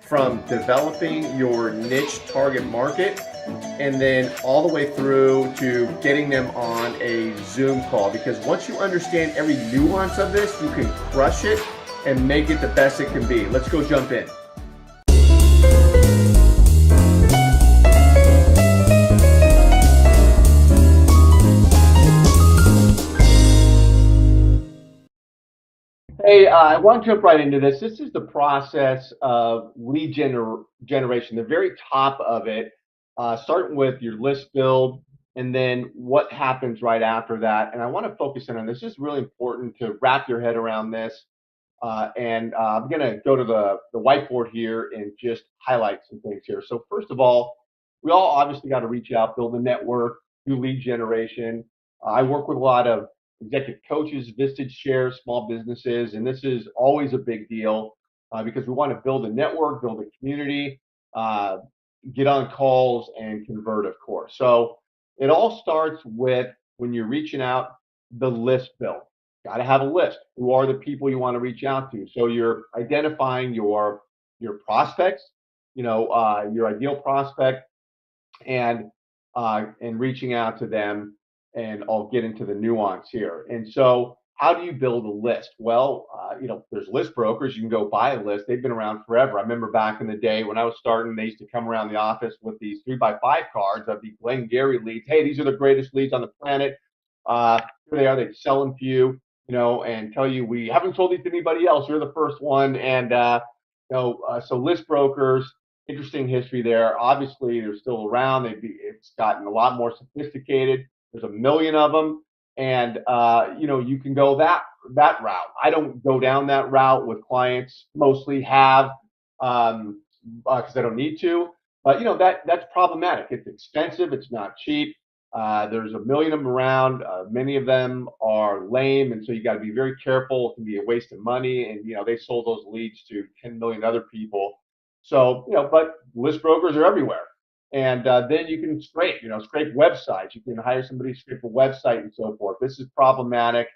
from developing your niche target market and then all the way through to getting them on a Zoom call. Because once you understand every nuance of this, you can crush it and make it the best it can be. Let's go jump in. Hey, I want to jump right into this. This is the process of lead generation, the very top of it, starting with your list build and then what happens right after that. And I want to focus in on this. This is really important to wrap your head around this. I'm going to go to the whiteboard here and just highlight some things here. So first of all, we all obviously got to reach out, build a network, do lead generation. I work with a lot of executive coaches, Vistage Chair, small businesses, and this is always a big deal because we want to build a network, build a community, uh, get on calls, and convert, of course. So it all starts with when you're reaching out, the list build. Got to have a list. Who are the people you want to reach out to? So you're identifying your prospects, your ideal prospect, and reaching out to them. And I'll get into the nuance here. And so, how do you build a list? Well, there's list brokers. You can go buy a list. They've been around forever. I remember back in the day when I was starting, they used to come around the office with these 3x5 cards of the Glengarry leads. Hey, these are the greatest leads on the planet. Here they are. They sell them to you, and tell you we haven't sold these to anybody else. You're the first one. And so list brokers, interesting history there. Obviously, they're still around. It's gotten a lot more sophisticated. There's a million of them, and you can go that route. I don't go down that route with clients. Mostly have because I don't need to. But that's problematic. It's expensive. It's not cheap. There's a million of them around. Many of them are lame, and so you got to be very careful. It can be a waste of money, and they sold those leads to 10 million other people. So but list brokers are everywhere, and then you can scrape websites. You can hire somebody to scrape a website and so forth. This is problematic.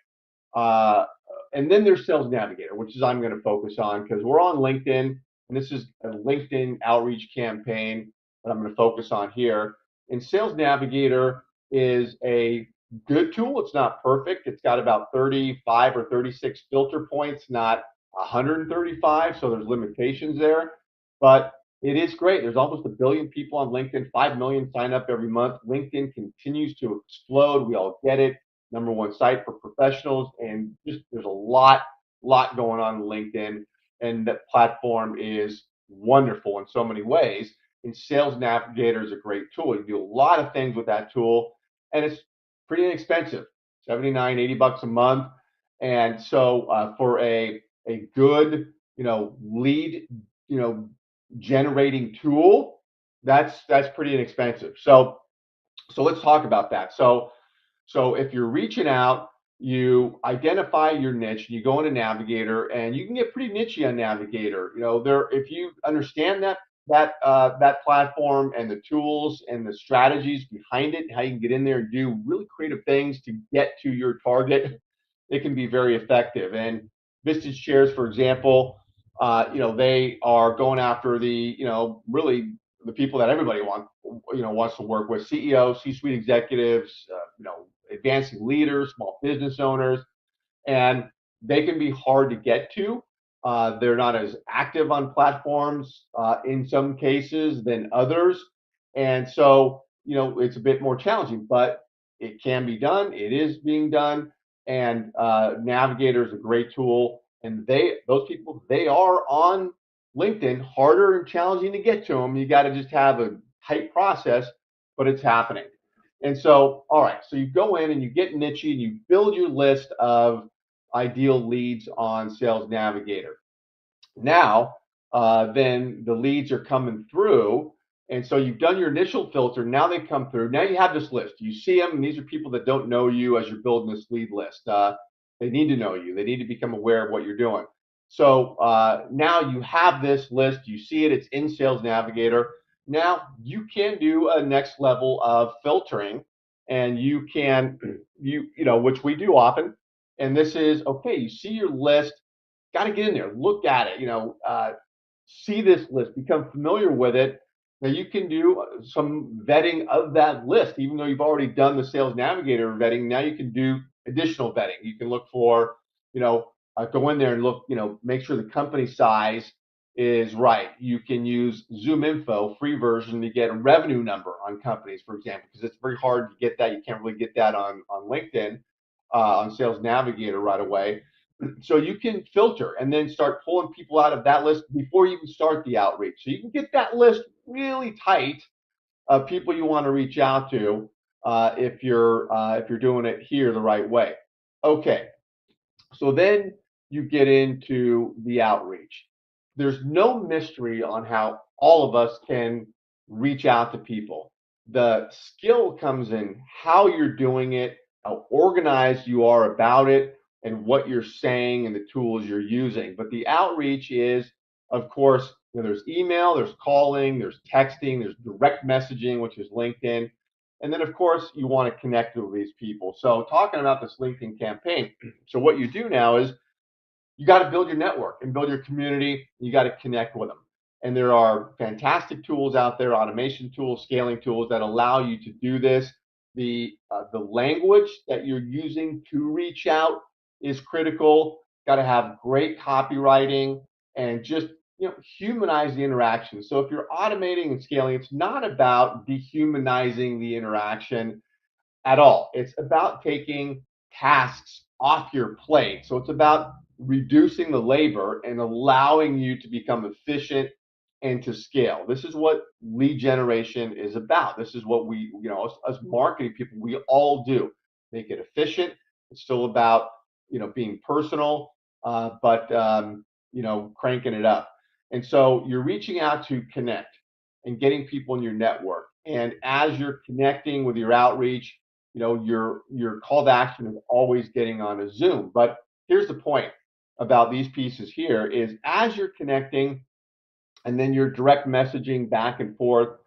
Uh, and then there's Sales Navigator, which is I'm going to focus on because we're on LinkedIn, and this is a LinkedIn outreach campaign that I'm going to focus on here. And Sales Navigator is a good tool. It's not perfect. It's got about 35 or 36 filter points, not 135. So there's limitations there, but it is great. There's almost a billion people on LinkedIn, 5 million sign up every month. LinkedIn continues to explode. We all get it. Number one site for professionals, and just there's a lot going on in LinkedIn, and that platform is wonderful in so many ways. And Sales Navigator is a great tool. You do a lot of things with that tool, and it's pretty inexpensive, 79, 80 bucks a month. And so for a good, lead, generating tool, that's pretty inexpensive. So let's talk about that. So if you're reaching out, you identify your niche, you go into Navigator, and you can get pretty nichey on Navigator. If you understand that platform and the tools and the strategies behind it, how you can get in there and do really creative things to get to your target, it can be very effective. And Vistage Chairs, for example, they are going after really the people that everybody wants to work with: CEOs, C-suite executives, advancing leaders, small business owners, and they can be hard to get to. They're not as active on platforms in some cases than others, and so it's a bit more challenging, but it can be done. It is being done, and Navigator is a great tool. And those people, they are on LinkedIn, harder and challenging to get to them. You got to just have a tight process, but it's happening. And so, all right, so you go in and you get nichey and you build your list of ideal leads on Sales Navigator. Now, then the leads are coming through. And so you've done your initial filter. Now they come through. Now you have this list. You see them, and these are people that don't know you as you're building this lead list. They need to know you. They need to become aware of what you're doing. So now you have this list. You see it. It's in Sales Navigator. Now you can do a next level of filtering, and you can, which we do often. And this is okay. You see your list, got to get in there, look at it. see this list, become familiar with it. Now you can do some vetting of that list, even though you've already done the Sales Navigator vetting. Now you can do additional vetting. You can look for, go in there and look, make sure the company size is right. You can use Zoom Info, free version, to get a revenue number on companies, for example, because it's very hard to get that. You can't really get that on LinkedIn, on Sales Navigator right away. So you can filter and then start pulling people out of that list before you even start the outreach. So you can get that list really tight of people you want to reach out to, if you're doing it here the right way. Okay, so then you get into the outreach. There's no mystery on how all of us can reach out to people. The skill comes in how you're doing it, how organized you are about it, and what you're saying and the tools you're using. But the outreach is, of course, there's email, there's calling, there's texting, there's direct messaging, which is LinkedIn. And then, of course, you want to connect with these people. So, talking about this LinkedIn campaign, so what you do now is you got to build your network and build your community. You got to connect with them. And there are fantastic tools out there, automation tools, scaling tools that allow you to do this. The language that you're using to reach out is critical. Got to have great copywriting and just humanize the interaction. So if you're automating and scaling, it's not about dehumanizing the interaction at all. It's about taking tasks off your plate. So it's about reducing the labor and allowing you to become efficient and to scale. This is what lead generation is about. This is what we, us marketing people, we all do. Make it efficient. It's still about, being personal, but cranking it up. And so you're reaching out to connect and getting people in your network. And as you're connecting with your outreach, your call to action is always getting on a Zoom. But here's the point about these pieces here is as you're connecting and then you're direct messaging back and forth,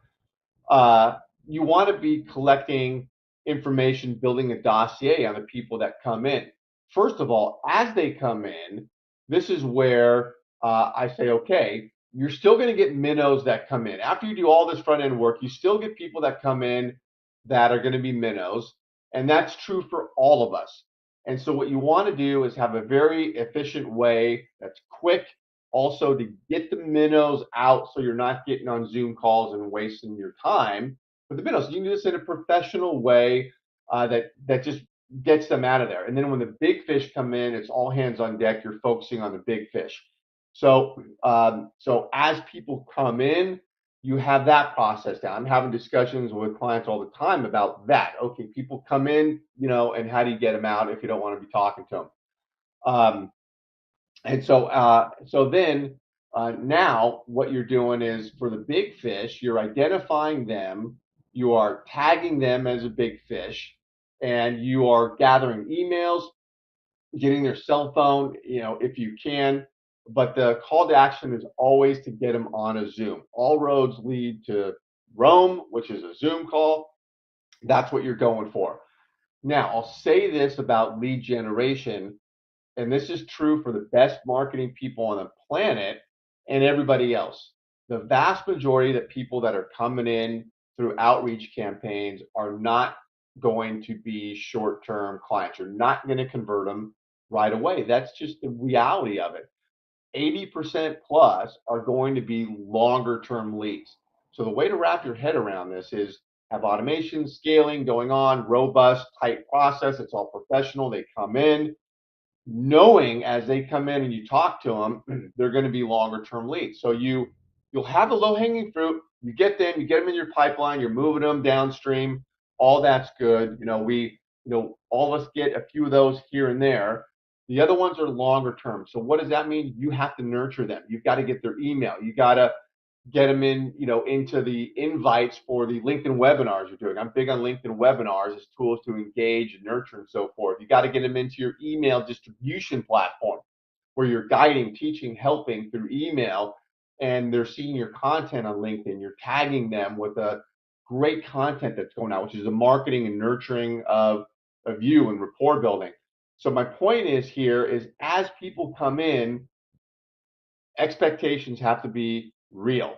uh, you want to be collecting information, building a dossier on the people that come in. First of all, as they come in, this is where I say, okay, you're still going to get minnows that come in. After you do all this front end work, you still get people that come in that are going to be minnows. And that's true for all of us. And so what you want to do is have a very efficient way that's quick, also to get the minnows out so you're not getting on Zoom calls and wasting your time with the minnows. You can do this in a professional way that just gets them out of there. And then when the big fish come in, it's all hands on deck. You're focusing on the big fish. So as people come in, you have that process down. I'm having discussions with clients all the time about that. Okay, people come in, and how do you get them out if you don't want to be talking to them? And so then now what you're doing is for the big fish, you're identifying them, you are tagging them as a big fish, and you are gathering emails, getting their cell phone, if you can. But the call to action is always to get them on a Zoom. All roads lead to Rome, which is a Zoom call. That's what you're going for. Now, I'll say this about lead generation, and this is true for the best marketing people on the planet and everybody else. The vast majority of the people that are coming in through outreach campaigns are not going to be short-term clients. You're not going to convert them right away. That's just the reality of it. 80% plus are going to be longer-term leads. So the way to wrap your head around this is have automation, scaling going on, robust, tight process. It's all professional. They come in, knowing as they come in and you talk to them, they're going to be longer term leads. So you'll have the low hanging fruit. You get them in your pipeline. You're moving them downstream. All that's good. All of us get a few of those here and there. The other ones are longer term. So what does that mean? You have to nurture them. You've got to get their email. You got to get them in, into the invites for the LinkedIn webinars you're doing. I'm big on LinkedIn webinars as tools to engage and nurture and so forth. You got to get them into your email distribution platform where you're guiding, teaching, helping through email, and they're seeing your content on LinkedIn. You're tagging them with a great content that's going out, which is the marketing and nurturing of you and rapport building. So my point is here is as people come in, expectations have to be real.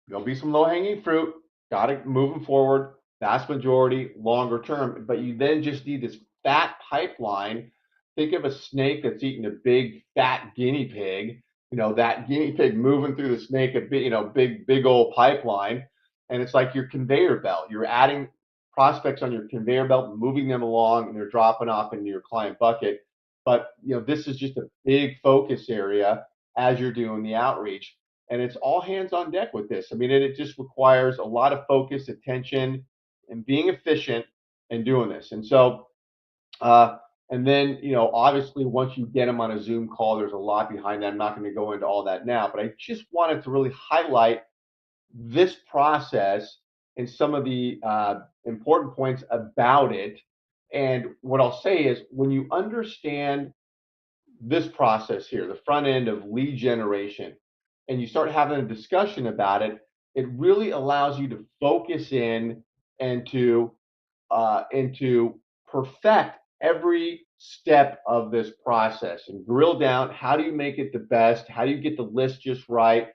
There'll be some low-hanging fruit, got to move them forward, vast majority, longer term. But you then just need this fat pipeline. Think of a snake that's eating a big, fat guinea pig. That guinea pig moving through the snake, a big, big old pipeline. And it's like your conveyor belt. You're adding prospects on your conveyor belt, moving them along, and they're dropping off into your client bucket. But, this is just a big focus area as you're doing the outreach, and it's all hands on deck with this. I mean, it just requires a lot of focus, attention, and being efficient in doing this. And so, and then, obviously, once you get them on a Zoom call, there's a lot behind that. I'm not going to go into all that now, but I just wanted to really highlight this process and some of the important points about it. And what I'll say is, when you understand this process here, the front end of lead generation, and you start having a discussion about it, it really allows you to focus in and to perfect every step of this process and drill down. How do you make it the best? How do you get the list just right?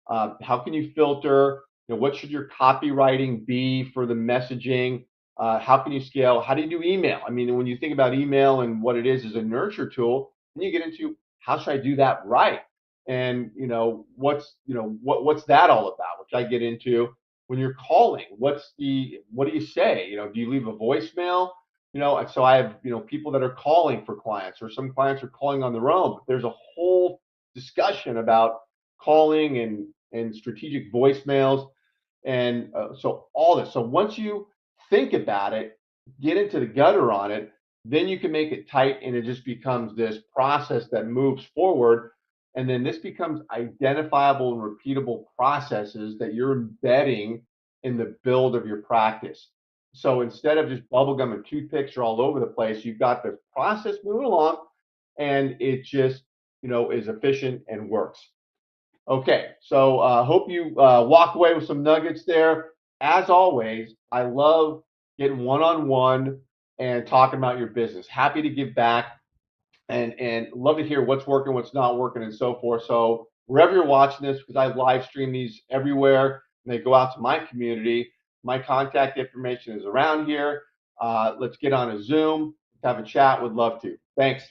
How can you filter? What should your copywriting be for the messaging? How can you scale? How do you do email? I mean, when you think about email and what it is a nurture tool, then you get into how should I do that right? And what's that all about? Which I get into. When you're calling, what do you say? Do you leave a voicemail? So I have people that are calling for clients, or some clients are calling on their own. But there's a whole discussion about calling and strategic voicemails, and so all this. So once you think about it, get into the gutter on it, then you can make it tight, and it just becomes this process that moves forward. And then this becomes identifiable and repeatable processes that you're embedding in the build of your practice. So instead of just bubblegum and toothpicks are all over the place, you've got the process moving along, and it just, is efficient and works. Okay, so hope you walk away with some nuggets there. As always, I love getting one-on-one and talking about your business. Happy to give back, and love to hear what's working, what's not working, and so forth. So wherever you're watching this, because I live stream these everywhere, and they go out to my community, my contact information is around here. Let's get on a Zoom, have a chat. Would love to. Thanks.